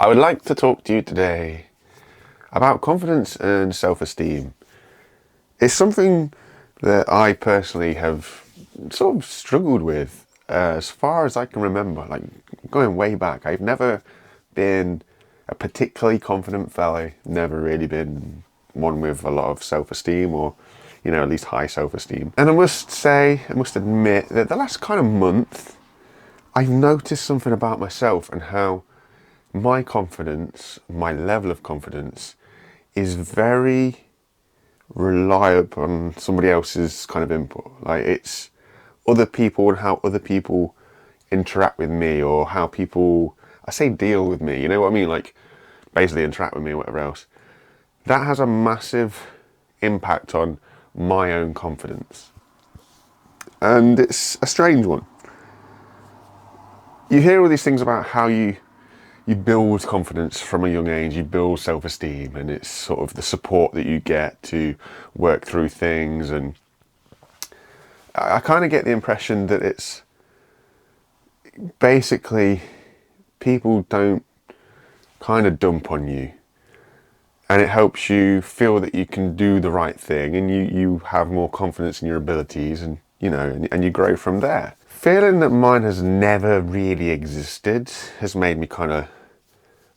I would like to talk to you today about confidence and self-esteem. It's something that I personally have sort of struggled with as far as I can remember, like going way back. I've never been a particularly confident fella, never really been one with a lot of self-esteem or, at least high self-esteem. And I must admit that the last kind of month, I've noticed something about myself and how my confidence, my level of confidence, is very reliable on somebody else's kind of input. Like it's other people and how other people interact with me, or how people, I say deal with me, you know what I mean? Like basically interact with me or whatever else. That has a massive impact on my own confidence. And it's a strange one. You hear all these things about how you build confidence from a young age, you build self-esteem, and it's sort of the support that you get to work through things. And I kind of get the impression that it's basically people don't kind of dump on you, and it helps you feel that you can do the right thing, and you have more confidence in your abilities, and and you grow from there. Feeling that mine has never really existed has made me kind of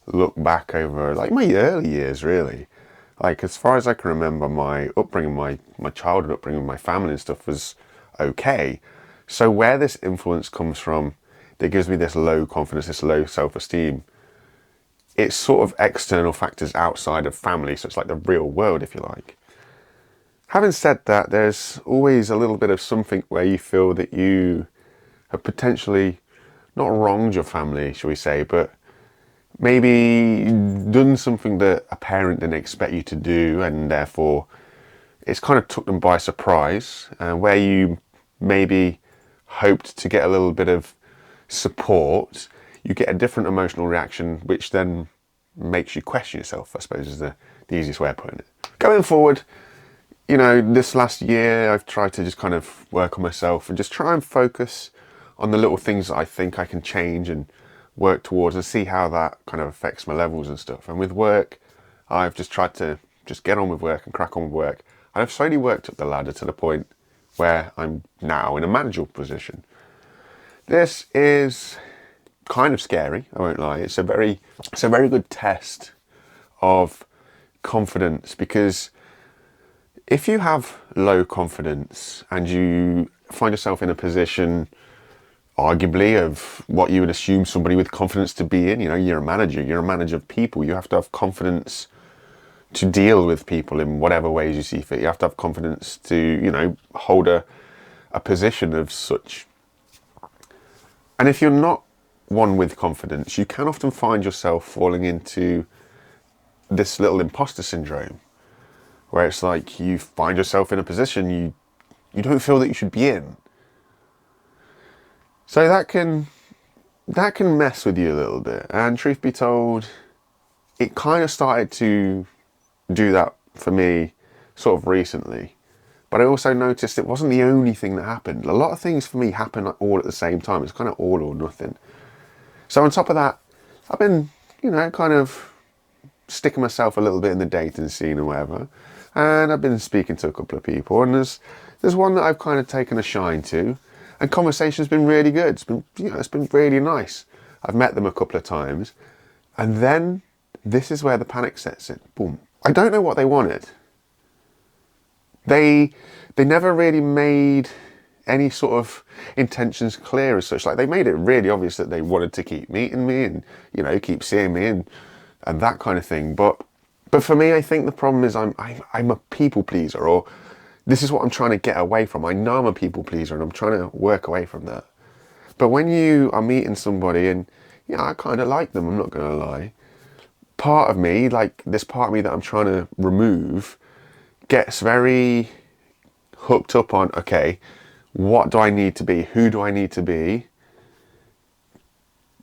look back over like my early years, really. Like as far as I can remember, my upbringing, my childhood upbringing, my family and stuff was okay. So where this influence comes from that gives me this low confidence, this low self-esteem, it's sort of external factors outside of family, so it's like the real world, if you like. Having said that, there's always a little bit of something where you feel that you have potentially not wronged your family, shall we say, but maybe done something that a parent didn't expect you to do, and therefore it's kind of took them by surprise, where you maybe hoped to get a little bit of support, you get a different emotional reaction, which then makes you question yourself, I suppose is the easiest way of putting it. Going forward, this last year I've tried to just kind of work on myself and just try and focus on the little things that I think I can change and work towards, and see how that kind of affects my levels and stuff. And with work, I've just tried to just get on with work and crack on with work. And I've slowly worked up the ladder to the point where I'm now in a managerial position. This is kind of scary, I won't lie. It's a very good test of confidence, because if you have low confidence and you find yourself in a position arguably of what you would assume somebody with confidence to be in, you're a manager of people, you have to have confidence to deal with people in whatever ways you see fit. You have to have confidence to, hold a position of such. And if you're not one with confidence, you can often find yourself falling into this little imposter syndrome, where it's like you find yourself in a position you don't feel that you should be in. So that can mess with you a little bit. And truth be told, it kind of started to do that for me sort of recently. But I also noticed it wasn't the only thing that happened. A lot of things for me happen all at the same time. It's kind of all or nothing. So on top of that, I've been, kind of sticking myself a little bit in the dating scene or whatever. And I've been speaking to a couple of people, and there's one that I've kind of taken a shine to. And conversation's been really good. It's been really nice. I've met them a couple of times, and then this is where the panic sets in. Boom. I don't know what they wanted. They never really made any sort of intentions clear as such. Like they made it really obvious that they wanted to keep meeting me and keep seeing me and that kind of thing. But for me, I think the problem is I'm a people pleaser, or this is what I'm trying to get away from. I know I'm a people pleaser and I'm trying to work away from that. But when you are meeting somebody and, I kind of like them, I'm not going to lie. Part of me, like this part of me that I'm trying to remove, gets very hooked up on, okay, what do I need to be? Who do I need to be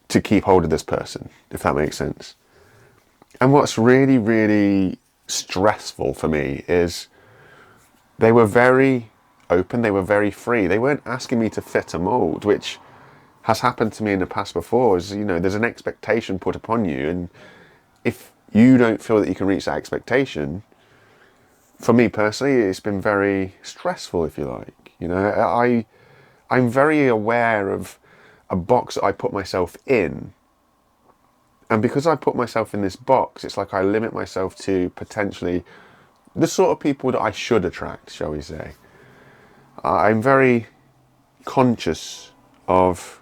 to keep hold of this person, if that makes sense? And what's really, really stressful for me is they were very open, they were very free. They weren't asking me to fit a mold, which has happened to me in the past before. Is, you know, there's an expectation put upon you, and if you don't feel that you can reach that expectation, for me personally, it's been very stressful, if you like. You know, I'm very aware of a box that I put myself in. And because I put myself in this box, it's like I limit myself to potentially the sort of people that I should attract, shall we say. I'm very conscious of,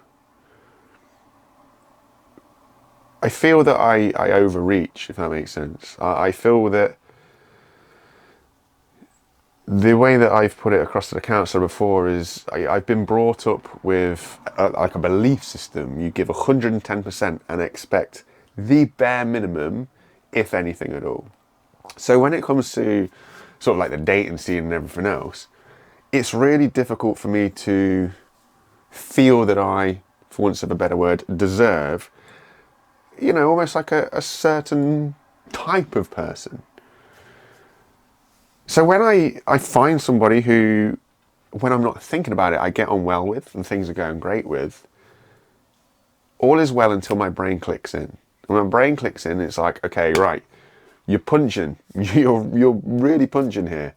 I feel that I overreach, if that makes sense. I feel that the way that I've put it across to the counsellor before is I've been brought up with like a belief system. You give 110% and expect the bare minimum, if anything at all. So when it comes to sort of like the dating scene and everything else, it's really difficult for me to feel that I, for once of a better word, deserve, you know, almost like a certain type of person. So when I find somebody who, when I'm not thinking about it, I get on well with and things are going great with, all is well until my brain clicks in. And when my brain clicks in, it's like, okay, right, you're punching. You're really punching here.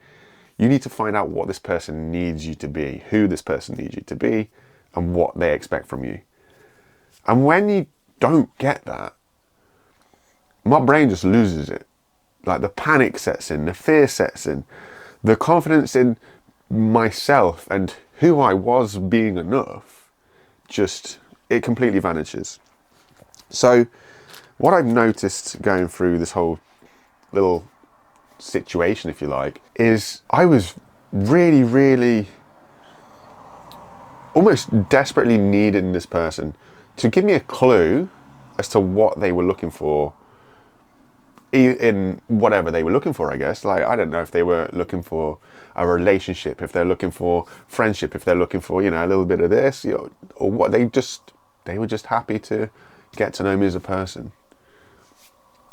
You need to find out what this person needs you to be, who this person needs you to be, and what they expect from you. And when you don't get that, my brain just loses it. Like the panic sets in, the fear sets in, the confidence in myself and who I was being enough, just, it completely vanishes. So what I've noticed going through this whole little situation, if you like, is I was really, really almost desperately needing this person to give me a clue as to what they were looking for in whatever they were looking for, I guess. Like, I don't know if they were looking for a relationship, if they're looking for friendship, if they're looking for, you know, a little bit of this, you know, or what. They were just happy to get to know me as a person.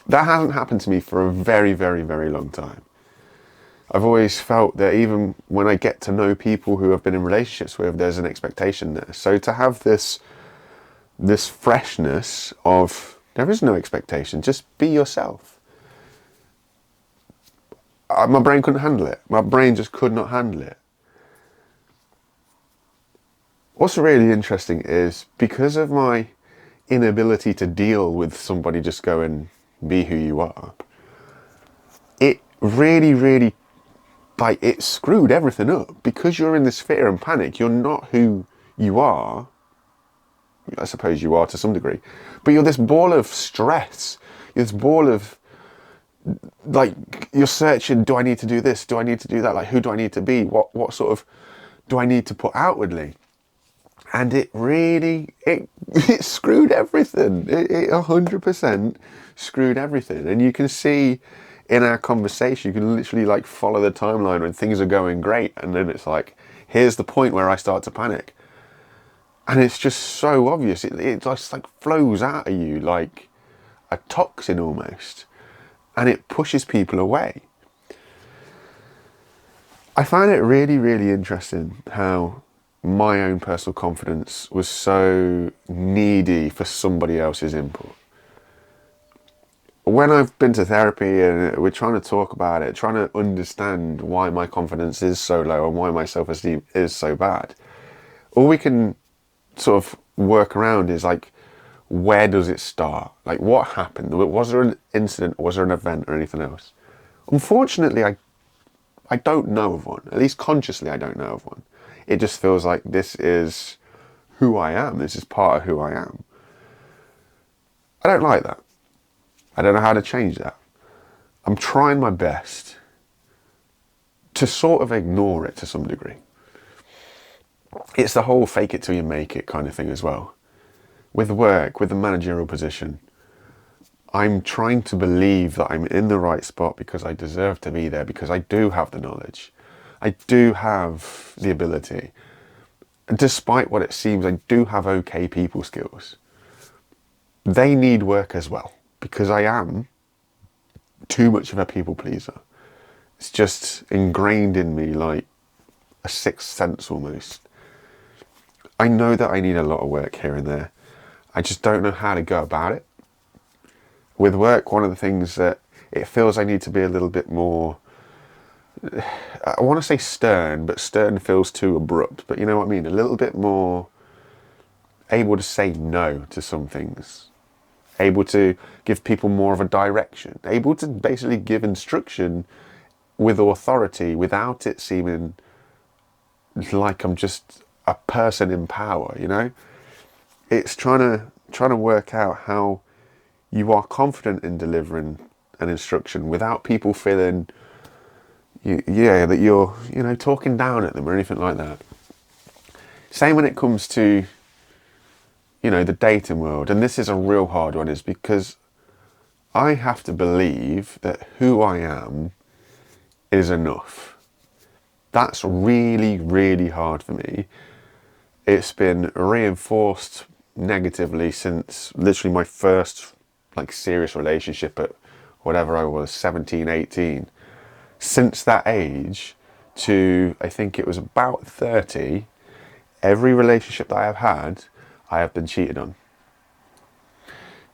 That hasn't happened to me for a very, very, very long time. I've always felt that even when I get to know people who I've been in relationships with, there's an expectation there. So to have this freshness of, there is no expectation, just be yourself. My brain couldn't handle it. My brain just could not handle it. What's really interesting is because of my inability to deal with somebody just going, be who you are, it really, really, like, it screwed everything up. Because you're in this fear and panic, you're not who you are. I suppose you are to some degree, but you're this ball of stress. You're this ball of, like, you're searching, do I need to do this? Do I need to do that? Like, who do I need to be? What sort of do I need to put outwardly? And it really, it screwed everything. It 100% screwed everything. And you can see in our conversation, you can literally like follow the timeline when things are going great. And then it's like, here's the point where I start to panic. And it's just so obvious. It just like flows out of you like a toxin almost. And it pushes people away. I find it really, really interesting how my own personal confidence was so needy for somebody else's input. When I've been to therapy and we're trying to talk about it, trying to understand why my confidence is so low and why my self-esteem is so bad, all we can sort of work around is like, where does it start? Like, what happened? Was there an incident? Was there an event or anything else? Unfortunately, I don't know of one. At least consciously, I don't know of one. It just feels like this is who I am. This is part of who I am. I don't like that. I don't know how to change that. I'm trying my best to sort of ignore it to some degree. It's the whole fake it till you make it kind of thing as well. With work, with the managerial position, I'm trying to believe that I'm in the right spot because I deserve to be there, because I do have the knowledge. I do have the ability. And despite what it seems, I do have okay people skills. They need work as well, because I am too much of a people pleaser. It's just ingrained in me like a sixth sense almost. I know that I need a lot of work here and there. I just don't know how to go about it. With work, one of the things that it feels I need to be a little bit more, I want to say stern, but stern feels too abrupt. But you know what I mean? A little bit more able to say no to some things. Able to give people more of a direction. Able to basically give instruction with authority without it seeming like I'm just a person in power, you know? It's trying to work out how you are confident in delivering an instruction without people feeling that you're, talking down at them or anything like that. Same when it comes to, the dating world. And this is a real hard one, is because I have to believe that who I am is enough. That's really, really hard for me. It's been reinforced negatively since literally my first serious relationship at whatever I was, 17, 18. Since that age to, I think it was about 30, every relationship that I have had, I have been cheated on.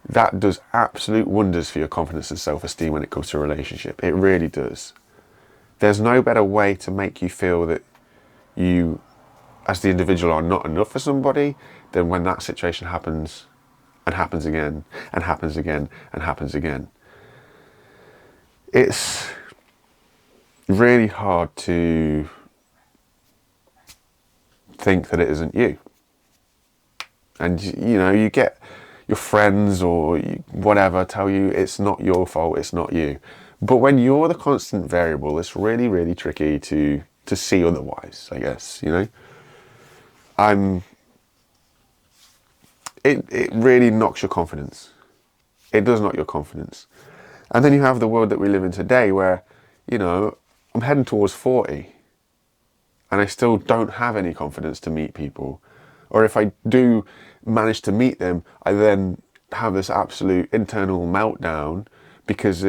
That does absolute wonders for your confidence and self-esteem when it comes to a relationship. It really does. There's no better way to make you feel that you, as the individual, are not enough for somebody than when that situation happens and happens again and happens again and happens again. It's really hard to think that it isn't you. And you get your friends or whatever tell you it's not your fault, it's not you. But when you're the constant variable, it's really, really tricky to see otherwise, I guess, It really knocks your confidence. It does knock your confidence. And then you have the world that we live in today where, I'm heading towards 40 and I still don't have any confidence to meet people. Or if I do manage to meet them, I then have this absolute internal meltdown because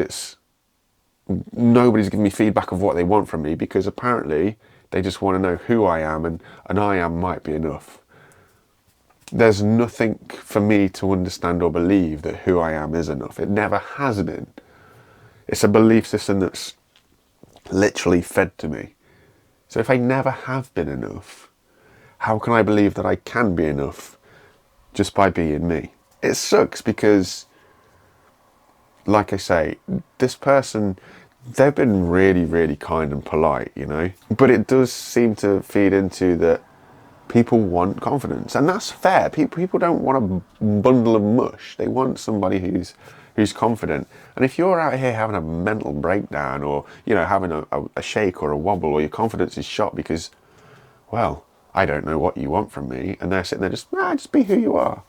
nobody's giving me feedback of what they want from me, because apparently they just want to know who I am, and I am might be enough. There's nothing for me to understand or believe that who I am is enough. It never has been. It's a belief system that's literally fed to me. So if I never have been enough, how can I believe that I can be enough just by being me? It sucks because, like I say, this person, they've been really, really kind and polite, But it does seem to feed into that people want confidence, and that's fair. People don't want a bundle of mush. They want somebody who's confident. And if you're out here having a mental breakdown, or having a shake or a wobble, or your confidence is shot because, well, I don't know what you want from me, and they're sitting there just be who you are.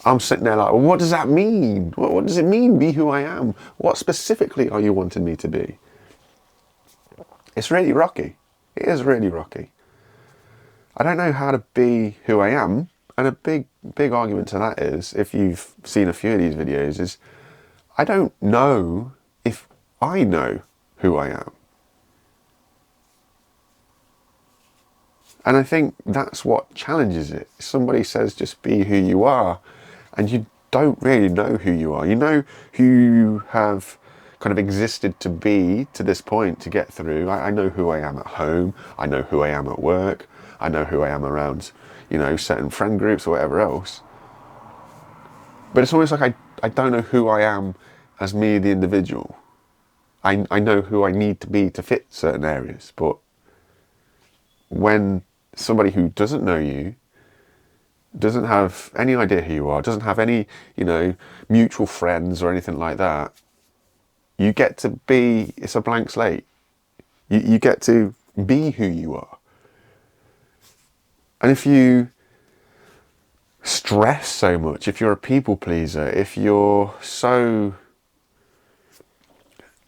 I'm sitting there like, well, what does that mean? What does it mean, be who I am? What specifically are you wanting me to be? It's really rocky. It is really rocky. I don't know how to be who I am, and a big argument to that is, if you've seen a few of these videos, is I don't know if I know who I am. And I think that's what challenges it. Somebody says just be who you are, and you don't really know who you are. You know who you have kind of existed to be to this point to get through. I know who I am at home. I know who I am at work. I know who I am around, certain friend groups or whatever else. But it's almost like I don't know who I am as me, the individual. I know who I need to be to fit certain areas. But when somebody who doesn't know you, doesn't have any idea who you are, doesn't have any, mutual friends or anything like that, you get to be, it's a blank slate. You get to be who you are. And if you stress so much, if you're a people pleaser, if you're so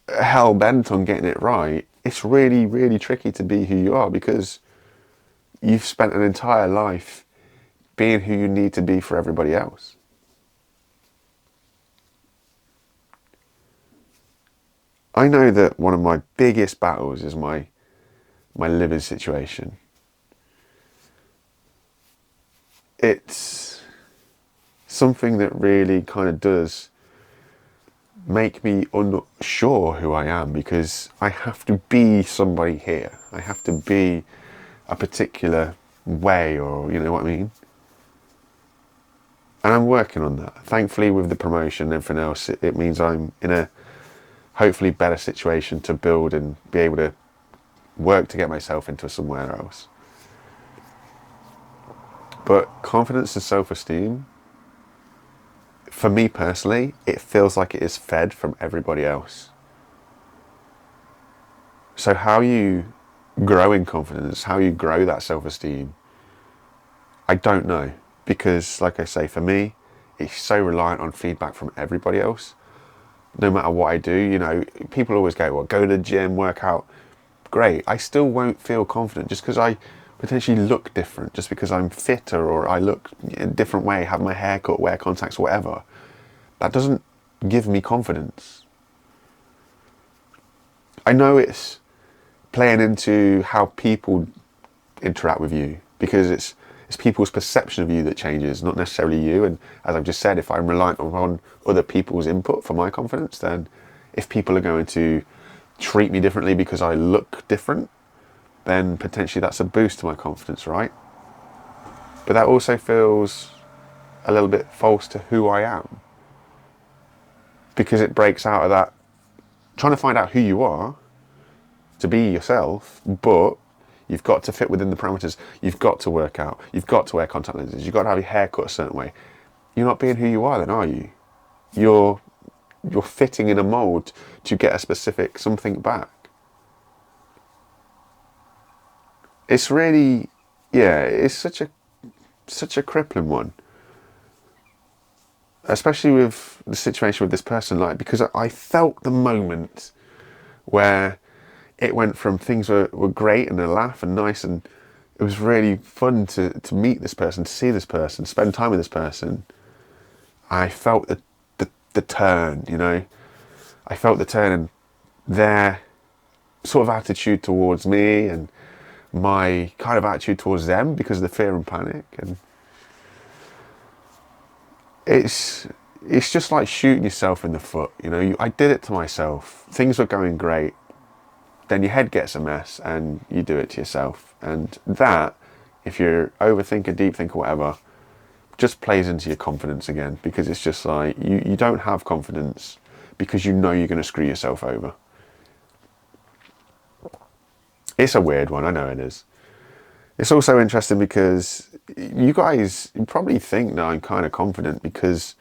hell-bent on getting it right, it's really, really tricky to be who you are, because you've spent an entire life being who you need to be for everybody else. I know that one of my biggest battles is my living situation. it's something that really kind of does make me unsure who I am, because I have to be somebody here. I have to be a particular way, or you know what I mean? And I'm working on that. Thankfully, with the promotion and everything else, it means I'm in a hopefully better situation to build and be able to work to get myself into somewhere else. But confidence and self-esteem, for me personally, it feels like it is fed from everybody else. So how you grow in confidence, how you grow that self-esteem, I don't know. Because, like I say, for me, it's so reliant on feedback from everybody else. No matter what I do, you know, people always go, well, go to the gym, work out. Great. I still won't feel confident just because I potentially look different, just because I'm fitter or I look in a different way, have my hair cut, wear contacts, whatever. That doesn't give me confidence. I know it's playing into how people interact with you, because it's people's perception of you that changes, not necessarily you. And as I've just said, if I'm reliant on other people's input for my confidence, then if people are going to treat me differently because I look different, then potentially that's a boost to my confidence, right? But that also feels a little bit false to who I am, because it breaks out of that trying to find out who you are to be yourself, but you've got to fit within the parameters. You've got to work out. You've got to wear contact lenses. You've got to have your hair cut a certain way. You're not being who you are then, are you? You're fitting in a mold to get a specific something back. It's really, yeah, it's such a crippling one. Especially with the situation with this person, like, because I felt the moment where it went from things were great and a laugh and nice, and it was really fun to meet this person, to see this person, spend time with this person. I felt the turn, you know. I felt the turn in their sort of attitude towards me and my kind of attitude towards them because of the fear and panic. And it's just like shooting yourself in the foot, you know. I did it to myself. Things were going great. Then your head gets a mess and you do it to yourself. And that, if you're overthinker, deep thinker, whatever, just plays into your confidence again, because it's just like you don't have confidence because you know you're going to screw yourself over. It's a weird one, I know it is. It's also interesting because you guys probably think that I'm kind of confident because,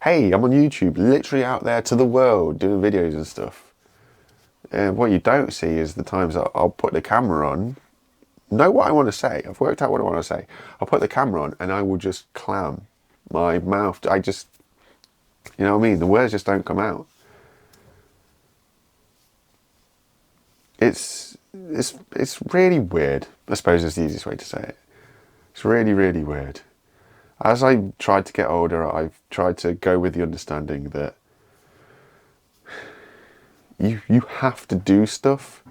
hey, I'm on YouTube, literally out there to the world doing videos and stuff. And what you don't see is the times that I'll put the camera on, know what I want to say. I've worked out what I want to say. I'll put the camera on and I will just clam. My mouth, you know what I mean? The words just don't come out. It's really weird, I suppose is the easiest way to say it. It's really, really weird. As I tried to get older, I've tried to go with the understanding that you have to do stuff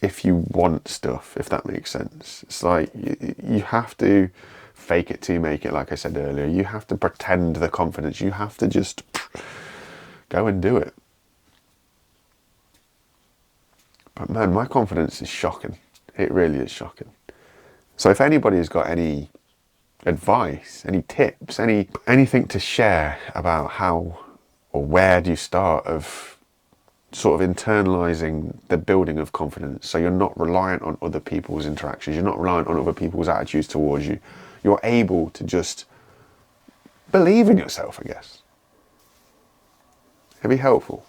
if you want stuff, if that makes sense. It's like you have to fake it till you make it, like I said earlier. You have to pretend the confidence. You have to just go and do it. But man, my confidence is shocking. It really is shocking. So if anybody's got any advice, any tips, anything to share about how or where do you start of sort of internalizing the building of confidence, so you're not reliant on other people's interactions, you're not reliant on other people's attitudes towards you, you're able to just believe in yourself, I guess. It'd be helpful.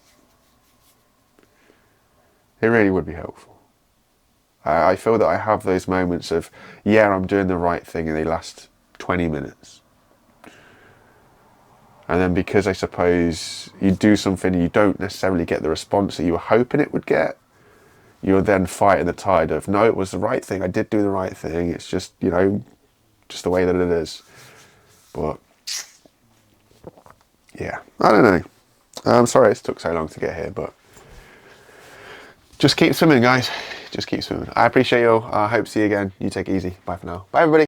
It really would be helpful. I feel that I have those moments of, yeah, I'm doing the right thing, and they last 20 minutes. And then because I suppose you do something and you don't necessarily get the response that you were hoping it would get, you're then fighting the tide of, no, it was the right thing, I did do the right thing, it's just, you know, just the way that it is. But, yeah, I don't know. I'm sorry it took so long to get here, but just keep swimming, guys. Just keep swimming. I appreciate you all. I hope to see you again. You take it easy. Bye for now. Bye, everybody.